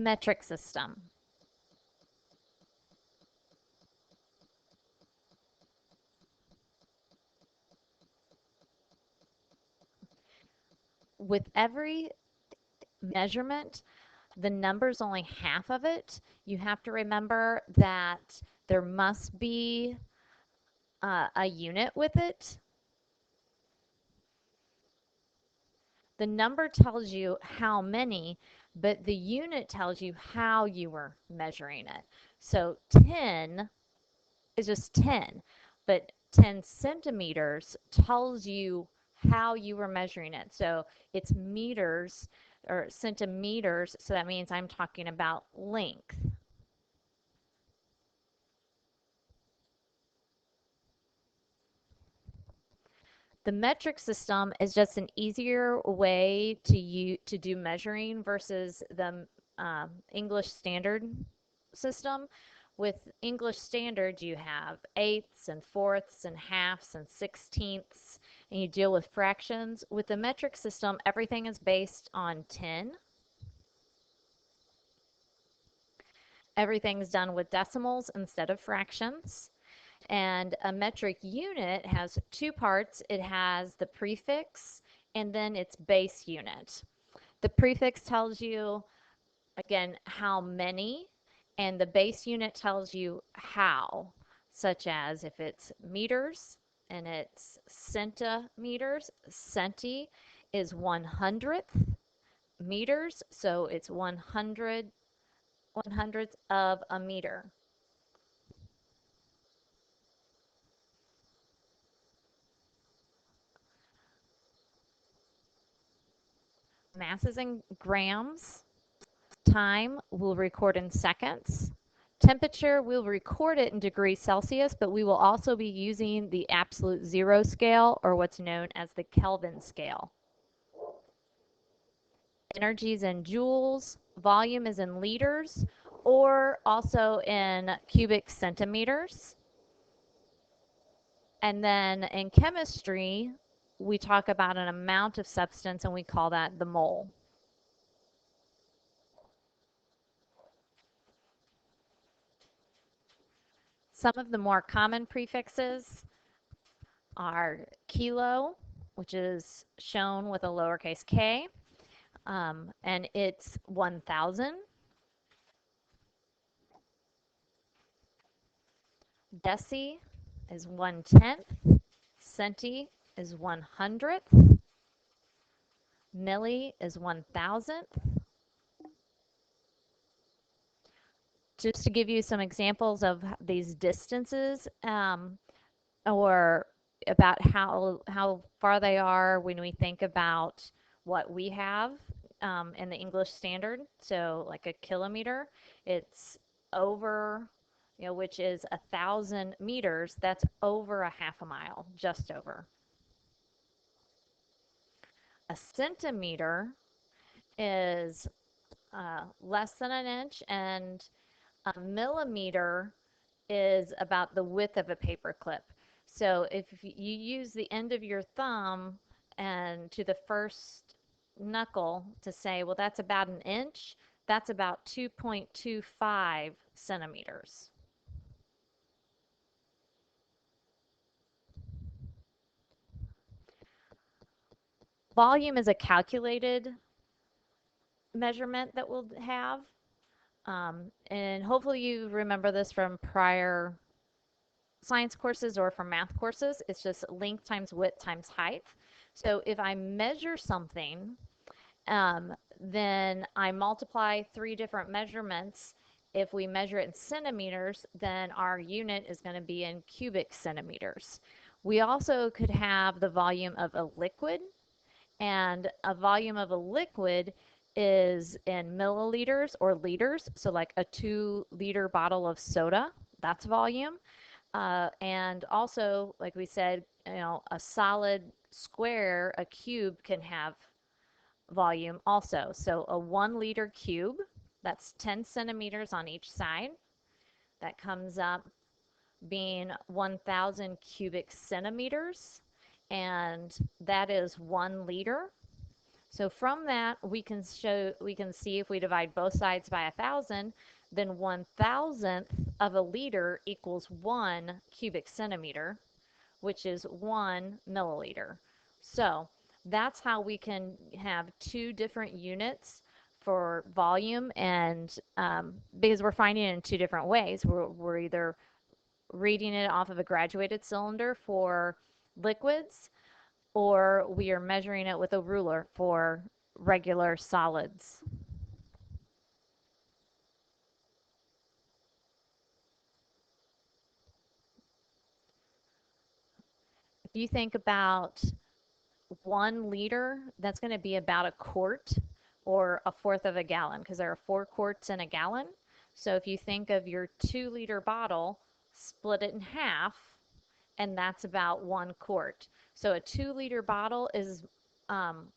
metric system. With every measurement, the number's only half of it. You have to remember that there must be a unit with it. The number tells you how many, but the unit tells you how you were measuring it. So 10 is just 10, but 10 centimeters tells you how you were measuring it. So it's meters or centimeters, so that means I'm talking about length. The metric system is just an easier way to do measuring versus the English standard system. With English standard, you have eighths and fourths and halves and sixteenths, and you deal with fractions. With the metric system, everything is based on 10. Everything's done with decimals instead of fractions. And a metric unit has two parts. It has the prefix and then its base unit. The prefix tells you, again, how many, and the base unit tells you how, such as if it's meters and it's centimeters, centi is 100th meters, so it's 100th of a meter. Mass is in grams. Time we'll record in seconds. Temperature we'll record it in degrees Celsius, but we will also be using the absolute zero scale, or what's known as the Kelvin scale. Energy is in joules. Volume is in liters, or also in cubic centimeters. And then in chemistry, we talk about an amount of substance and we call that the mole. Some of the more common prefixes are kilo, which is shown with a lowercase k, and it's 1,000. Deci is 1/10. Centi is 100th. Milli is 1,000th. Just to give you some examples of these distances, or about how far they are when we think about what we have in the English standard. So like a kilometer, it's over, which is 1,000 meters. That's over a half a mile, just over. A centimeter is less than an inch, and a millimeter is about the width of a paper clip. So if you use the end of your thumb and to the first knuckle to say, well, that's about an inch, that's about 2.25 centimeters. Volume is a calculated measurement that we'll have. And hopefully you remember this from prior science courses or from math courses. It's just length times width times height. So if I measure something, then I multiply three different measurements. If we measure it in centimeters, then our unit is going to be in cubic centimeters. We also could have the volume of a liquid, and a volume of a liquid is in milliliters or liters. So like a 2-liter bottle of soda, that's volume. And also, like we said, a solid square, a cube can have volume also. So a 1-liter cube, that's 10 centimeters on each side. That comes up being 1,000 cubic centimeters, and that is 1 liter. So from that, we can see if we divide both sides by 1,000, then 1,000th of a liter equals 1 cubic centimeter, which is 1 milliliter. So that's how we can have two different units for volume, and because we're finding it in two different ways. We're either reading it off of a graduated cylinder for liquids, or we are measuring it with a ruler for regular solids. If you think about 1 liter, that's going to be about a quart or a fourth of a gallon, because there are 4 quarts in a gallon. So if you think of your 2 liter bottle, split it in half, and that's about 1 quart. So a 2 liter bottle is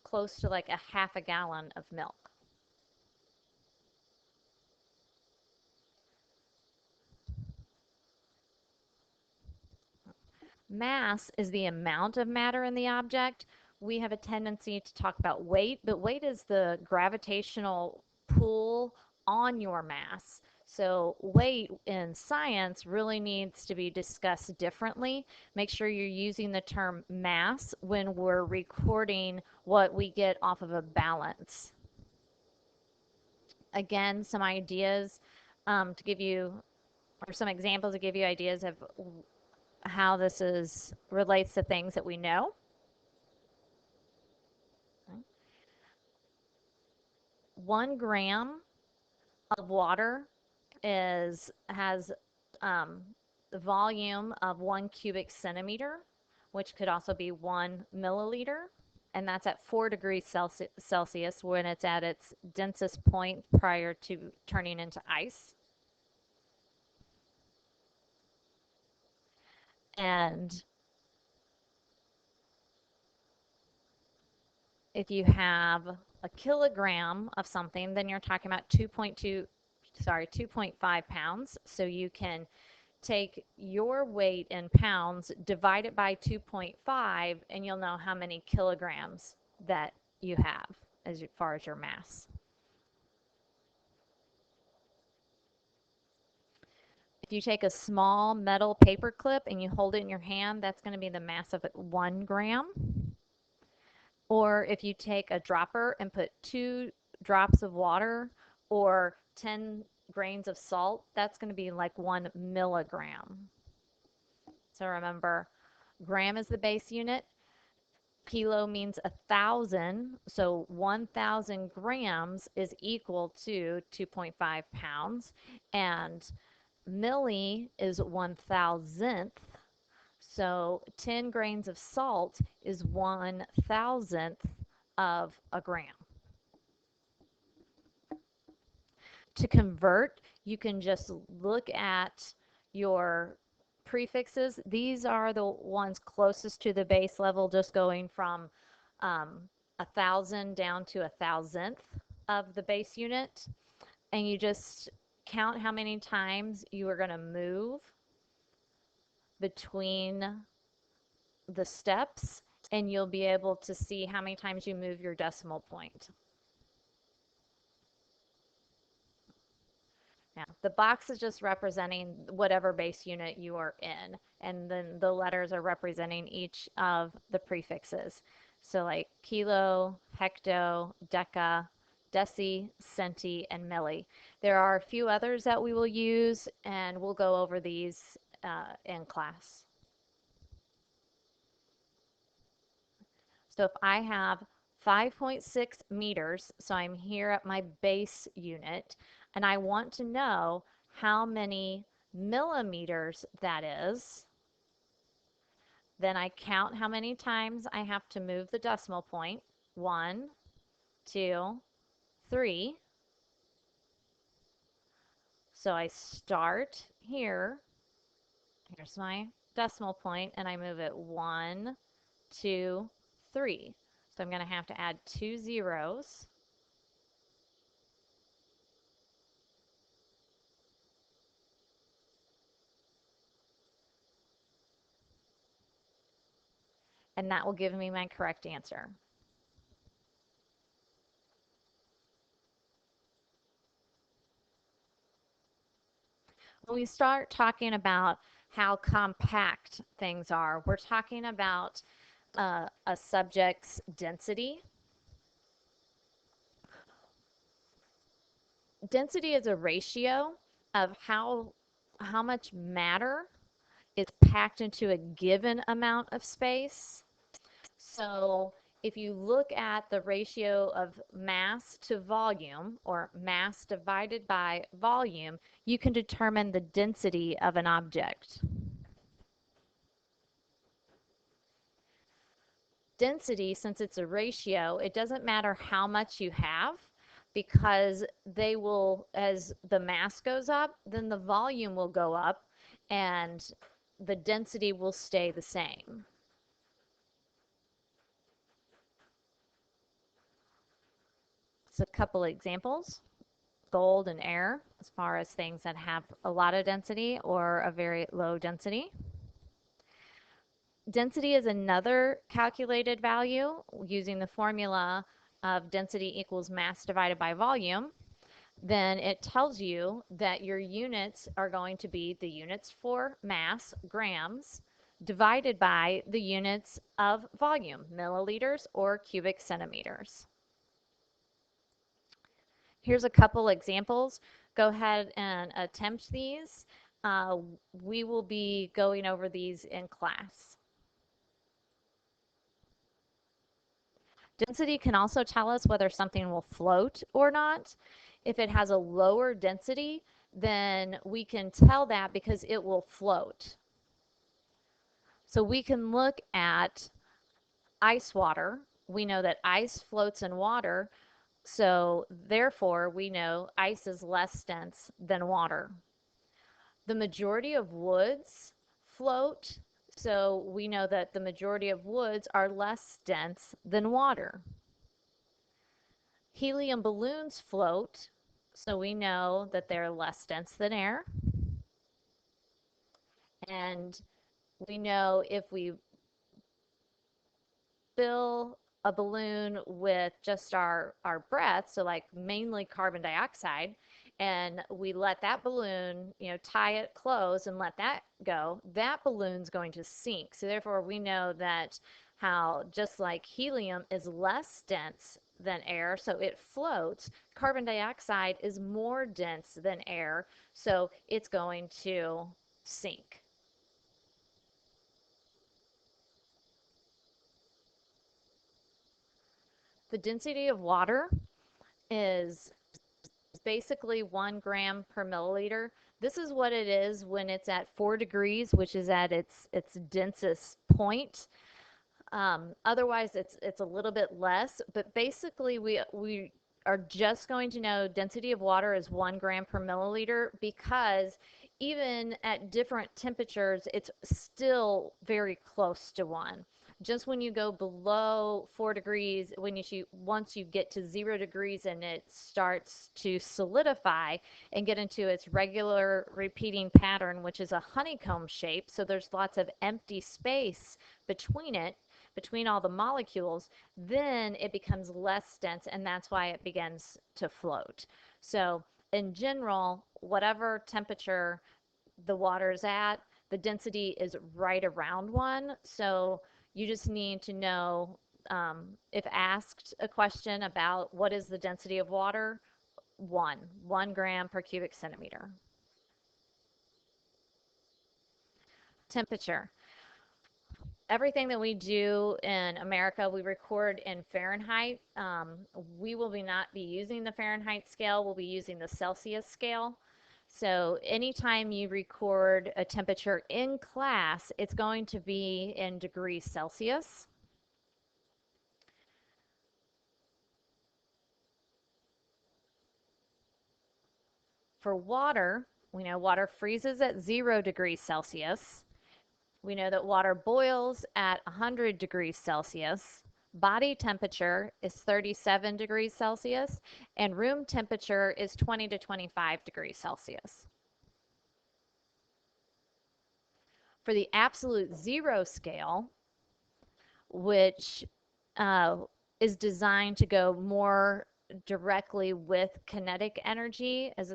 close to like a half a gallon of milk. Mass is the amount of matter in the object. We have a tendency to talk about weight, but weight is the gravitational pull on your mass. So weight in science really needs to be discussed differently. Make sure you're using the term mass when we're recording what we get off of a balance. Again, some ideas to give you, or some examples to give you ideas of how this is relates to things that we know. 1 gram of water has the volume of 1 cubic centimeter, which could also be 1 milliliter, and that's at 4 degrees Celsius when it's at its densest point prior to turning into ice. And if you have a kilogram of something, then you're talking about 2.5 pounds. So you can take your weight in pounds, divide it by 2.5, and you'll know how many kilograms that you have as far as your mass. If you take a small metal paper clip and you hold it in your hand, that's going to be the mass of 1 gram. Or if you take a dropper and put 2 drops of water or 10 grains of salt, that's going to be like 1 milligram. So remember, gram is the base unit. Kilo means 1,000, so 1,000 grams is equal to 2.5 pounds, and milli is 1,000th, so 10 grains of salt is 1,000th of a gram. To convert, you can just look at your prefixes. These are the ones closest to the base level, just going from 1,000 down to 1,000th of the base unit. And you just count how many times you are going to move between the steps, and you'll be able to see how many times you move your decimal point. Now, the box is just representing whatever base unit you are in, and then the letters are representing each of the prefixes. So like kilo, hecto, deca, deci, centi, and milli. There are a few others that we will use, and we'll go over these in class. So if I have 5.6 meters, so I'm here at my base unit, and I want to know how many millimeters that is, then I count how many times I have to move the decimal point. 1, 2, 3. So I start here. Here's my decimal point, and I move it 1, 2, 3. So I'm going to have to add 2 zeros. And that will give me my correct answer. When we start talking about how compact things are, we're talking about a subject's density. Density is a ratio of how much matter is packed into a given amount of space. So if you look at the ratio of mass to volume, or mass divided by volume, you can determine the density of an object. Density, since it's a ratio, it doesn't matter how much you have, because they will, as the mass goes up, then the volume will go up and the density will stay the same. So a couple of examples: gold and air, as far as things that have a lot of density or a very low density. Density is another calculated value using the formula of density equals mass divided by volume. Then it tells you that your units are going to be the units for mass, grams, divided by the units of volume, milliliters or cubic centimeters. Here's a couple examples. Go ahead and attempt these. We will be going over these in class. Density can also tell us whether something will float or not. If it has a lower density, then we can tell that because it will float. So we can look at ice water. We know that ice floats in water, so therefore we know ice is less dense than water. The majority of woods float, so we know that the majority of woods are less dense than water. Helium balloons float, so we know that they're less dense than air. And we know if we fill a balloon with just our breath, so like mainly carbon dioxide, and we let that balloon, tie it close and let that go, that balloon's going to sink. So therefore we know that how just like helium is less dense than air, so it floats, carbon dioxide is more dense than air, so it's going to sink. The density of water is basically 1 gram per milliliter. This is what it is when it's at 4 degrees, which is at its densest point. Otherwise, it's a little bit less, but basically we are just going to know density of water is 1 gram per milliliter, because even at different temperatures, it's still very close to 1. Just when you go below 4 degrees, once you get to 0 degrees and it starts to solidify and get into its regular repeating pattern, which is a honeycomb shape, so there's lots of empty space between it, between all the molecules, then it becomes less dense, and that's why it begins to float. So in general, whatever temperature the water is at, the density is right around 1. So you just need to know, if asked a question about what is the density of water, 1 gram per cubic centimeter. Temperature. Everything that we do in America, we record in Fahrenheit. We will not be using the Fahrenheit scale. We'll be using the Celsius scale. So anytime you record a temperature in class, it's going to be in degrees Celsius. For water, we know water freezes at 0 degrees Celsius. We know that water boils at 100 degrees Celsius. Body temperature is 37 degrees Celsius, and room temperature is 20 to 25 degrees Celsius. For the absolute zero scale, which is designed to go more directly with kinetic energy, as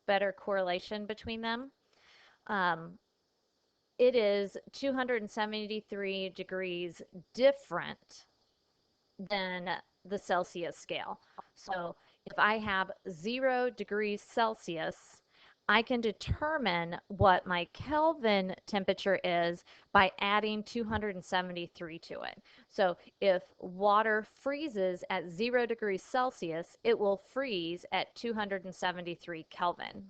better correlation between them. Um, it is 273 degrees different than the Celsius scale. So if I have 0 degrees Celsius, I can determine what my Kelvin temperature is by adding 273 to it. So if water freezes at 0 degrees Celsius, it will freeze at 273 Kelvin.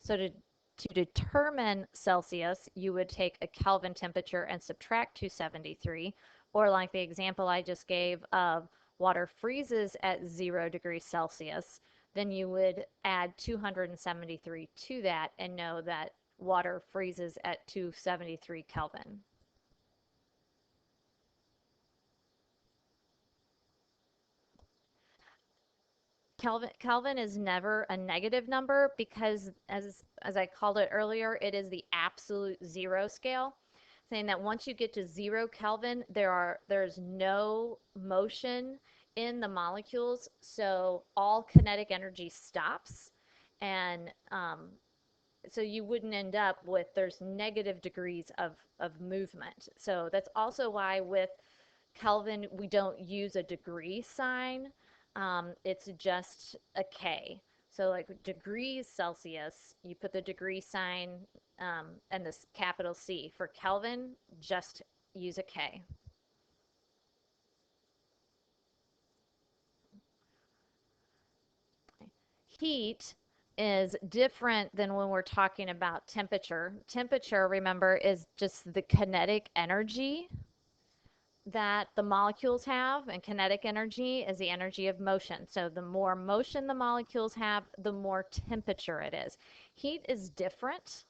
So to determine Celsius, you would take a Kelvin temperature and subtract 273, or like the example I just gave of water freezes at 0 degrees Celsius, then you would add 273 to that and know that water freezes at 273 Kelvin. Kelvin is never a negative number because as I called it earlier, it is the absolute zero scale, saying that once you get to 0 Kelvin, there's no motion in the molecules, so all kinetic energy stops, and so you wouldn't end up with there's negative degrees of movement. So that's also why with Kelvin, we don't use a degree sign. It's just a K. So like degrees Celsius, you put the degree sign and this capital C. For Kelvin, just use a K. Heat is different than when we're talking about temperature. Temperature, remember, is just the kinetic energy that the molecules have, and kinetic energy is the energy of motion. So the more motion the molecules have, the more temperature it is. Heat is different.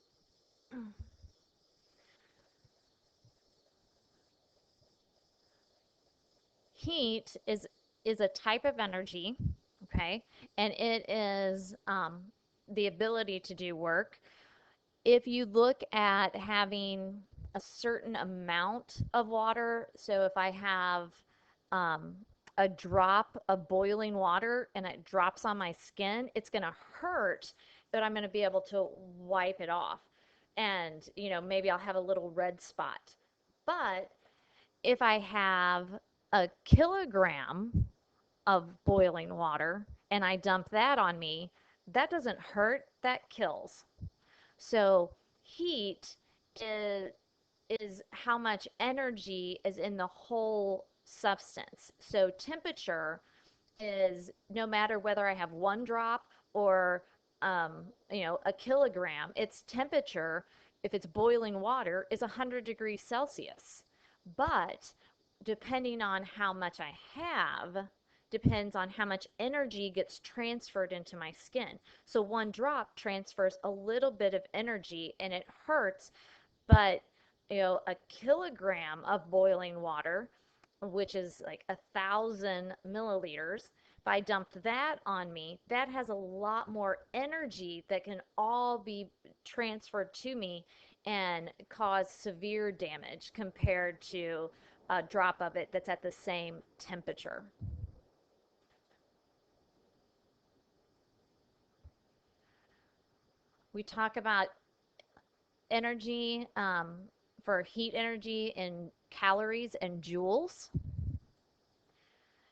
Heat is a type of energy, okay, and it is the ability to do work. If you look at having a certain amount of water, so if I have um, a drop of boiling water and it drops on my skin, it's going to hurt, but I'm going to be able to wipe it off. And, maybe I'll have a little red spot. But if I have a kilogram of boiling water and I dump that on me, that doesn't hurt, that kills. So heat is is how much energy is in the whole substance. So temperature is no matter whether I have one drop or a kilogram, its temperature, if it's boiling water, is 100 degrees Celsius. But depending on how much I have, depends on how much energy gets transferred into my skin. So one drop transfers a little bit of energy and it hurts, but a kilogram of boiling water, which is like 1,000 milliliters, if I dumped that on me, that has a lot more energy that can all be transferred to me and cause severe damage compared to a drop of it that's at the same temperature. We talk about energy for heat energy in calories and joules.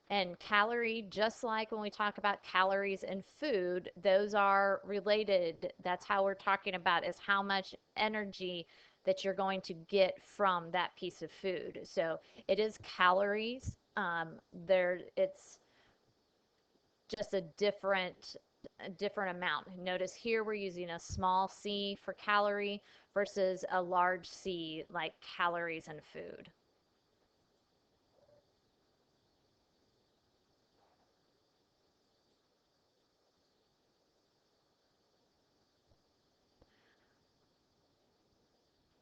And calorie, just like when we talk about calories in food, those are related. That's how we're talking about is how much energy that you're going to get from that piece of food. So it is calories. It's just a different amount. Notice here we're using a small c for calorie versus a large C like calories in food.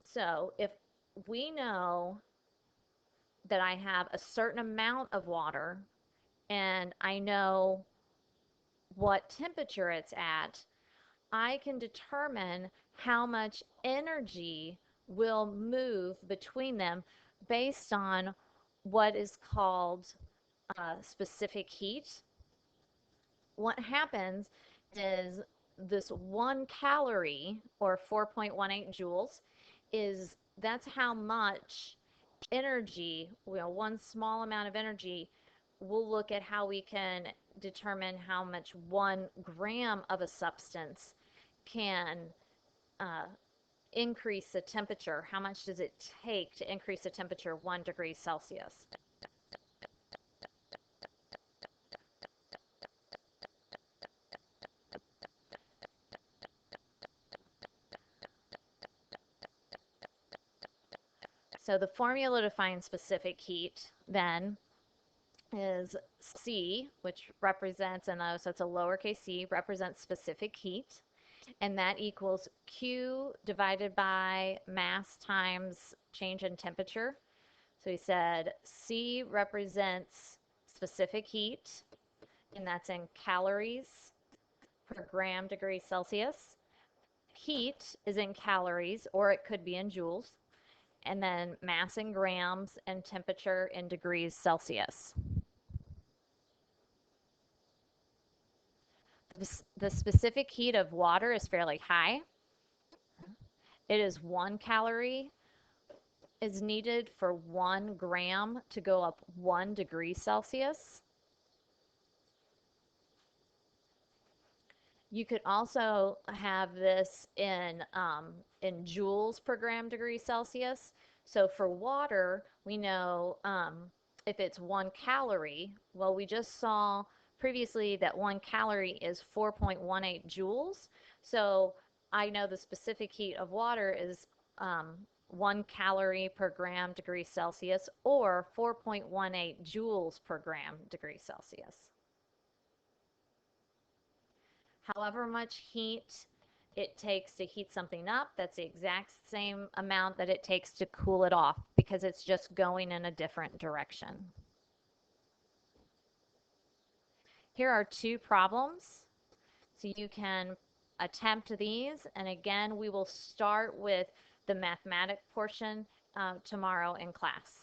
So if we know that I have a certain amount of water and I know what temperature it's at, I can determine how much energy will move between them based on what is called specific heat, what happens is this 1 calorie, or 4.18 joules, that's how much energy, one small amount of energy. We'll look at how we can determine how much 1 gram of a substance can uh, increase the temperature. How much does it take to increase the temperature 1 degree Celsius? So the formula to find specific heat then is C, which represents, so it's a lowercase c, represents specific heat, and that equals Q divided by mass times change in temperature. So we said C represents specific heat, and that's in calories per gram degree Celsius. Heat is in calories, or it could be in joules, and then mass in grams and temperature in degrees Celsius. The specific heat of water is fairly high. It is 1 calorie is needed for 1 gram to go up 1 degree Celsius. You could also have this in joules per gram degree Celsius. So for water, we know if it's 1 calorie, well, we just saw previously that 1 calorie is 4.18 joules. So I know the specific heat of water is 1 calorie per gram degree Celsius, or 4.18 joules per gram degree Celsius. However much heat it takes to heat something up, that's the exact same amount that it takes to cool it off, because it's just going in a different direction. Here are 2 problems, so you can attempt these, and again, we will start with the mathematics portion tomorrow in class.